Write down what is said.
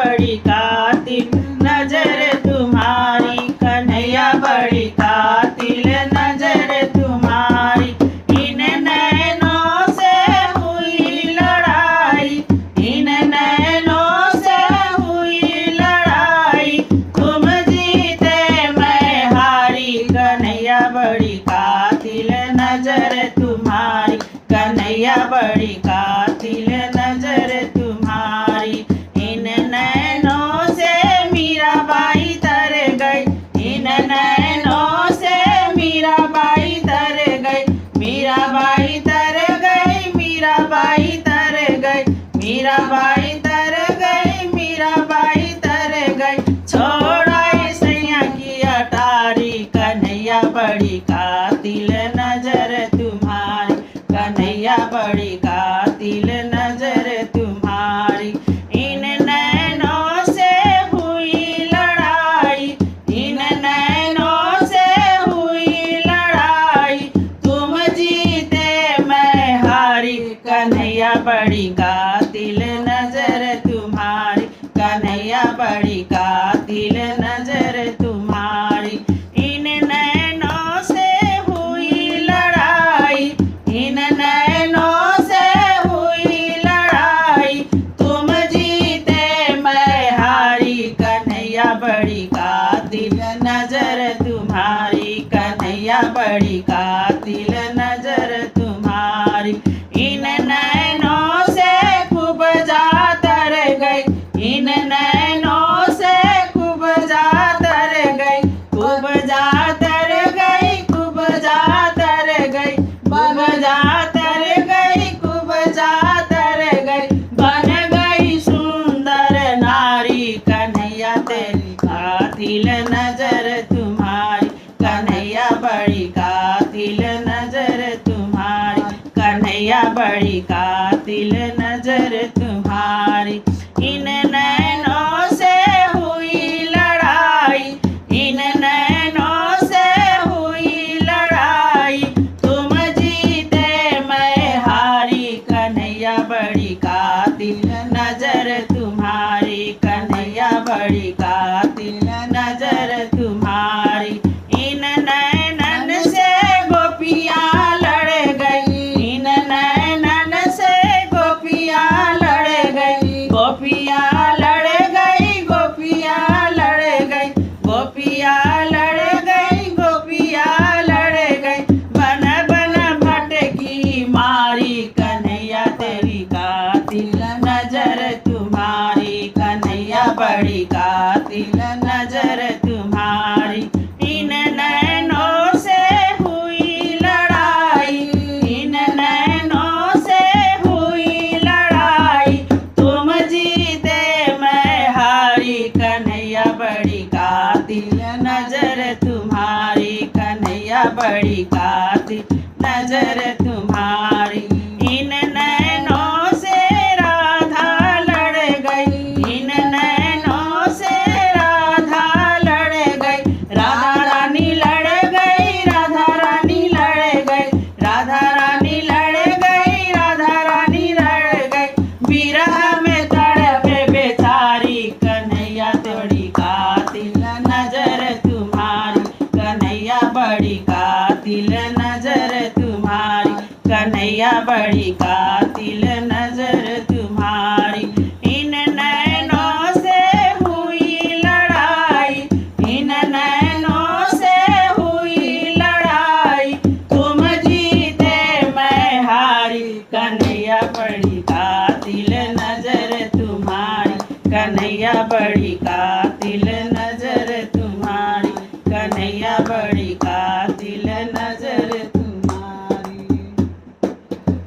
बड़ी कातिल नजर तुम्हारी, कन्हैया बड़ी कातिल नजर तुम्हारी। इन नैनों से हुई लड़ाई, इन नैनों से हुई लड़ाई, तुम जीते मैं हारी, कन्हैया बड़ी कातिल नजर तुम्हारी, कन्हैया बड़ी कातिल नजर तुम्हारी। इन नैनों से मीराबाई तर गई, इन नैनों से मीराबाई तर गई, मीराबाई तर गई, मीराबाई तर गई, मीराबाई तर गई, मीराबाई तर गई। छोड़ाई सैया की अटारी, कन्हैया बड़ी कातिल नजर तुम्हारी, कन्हैया बड़ी कातिल नजर तुम्हारी। इन नैनों से हुई लड़ाई, इन नैनों से हुई लड़ाई, तुम जीते मैं हारी, कन्हैया बड़ी कातिल नजर तुम्हारी, कन्हैया बड़ी कातिल नजर तुम्हारी। इन नैनों से हुई लड़ाई, इन नैनों से हुई लड़ाई, तुम जीते मैं हारी, कन्हैया बड़ी कातिल नजर तुम्हारी, कन्हैया बड़ी कातिल नजर तुम्हारी। इन नैनों से खूब जा तर गई, इन नैनों से खूब जा तर गई, खूब जा तर गई, खूब जा तर गई, खूब जा तर गई, खूब जा तर गई, बन गई सुंदर नारी, कन्हैया तेरी कातिल नजर तुम्हारी, कन्हैया बड़ी कातिल नजर तुम्हारी, कन्हैया बड़ी कातिल नजर तुम्हारी। इन नैनों से हुई लड़ाई, इन नैनों से हुई लड़ाई, तुम जीते मैं हारी, कन्हैया बड़ी कातिल नजर तुम्हारी, कन्हैया बड़ी कातिल नजर तुम्हारी। इन नैनन से गोपियाँ लड़ गई, इन नैनन से गोपियाँ लड़ गई, गोपियाँ लड़ गई, गोपियाँ लड़ गई, गोपियाँ लड़ गई, गोपियाँ लड़ गई, बन बन भटकी मारी, कन्हैया तेरी कातिल नजर तुम्हारी, कन्हैया बड़ी कातिल नजर तुम्हारी। इन नैनों से हुई लड़ाई, इन नैनों से हुई लड़ाई, तुम जीते मैं हारी, कन्हैया बड़ी कातिल नजर तुम्हारी, कन्हैया बड़ी कातिल नजर तुम्हारी। इन नैनों से राधा लड़ गई, इन नैनों से राधा लड़ गई, राधा रानी लड़ गई, राधा रानी लड़ गई, राधा रानी लड़ गई, राधा रानी लड़ गई, विरह में तड़पे बेचारी, कन्हैया बड़ी कातिल नजर तुम्हारी, कन्हैया बड़ी कातिल नजर तुम्हारी, कन्हैया बड़ी कातिल नजर तुम्हारी। इन नैनों से हुई लड़ाई, इन नैनों से हुई लड़ाई, तुम जीते मैं हारी, कन्हैया बड़ी कातिल नजर तुम्हारी, कन्हैया बड़ी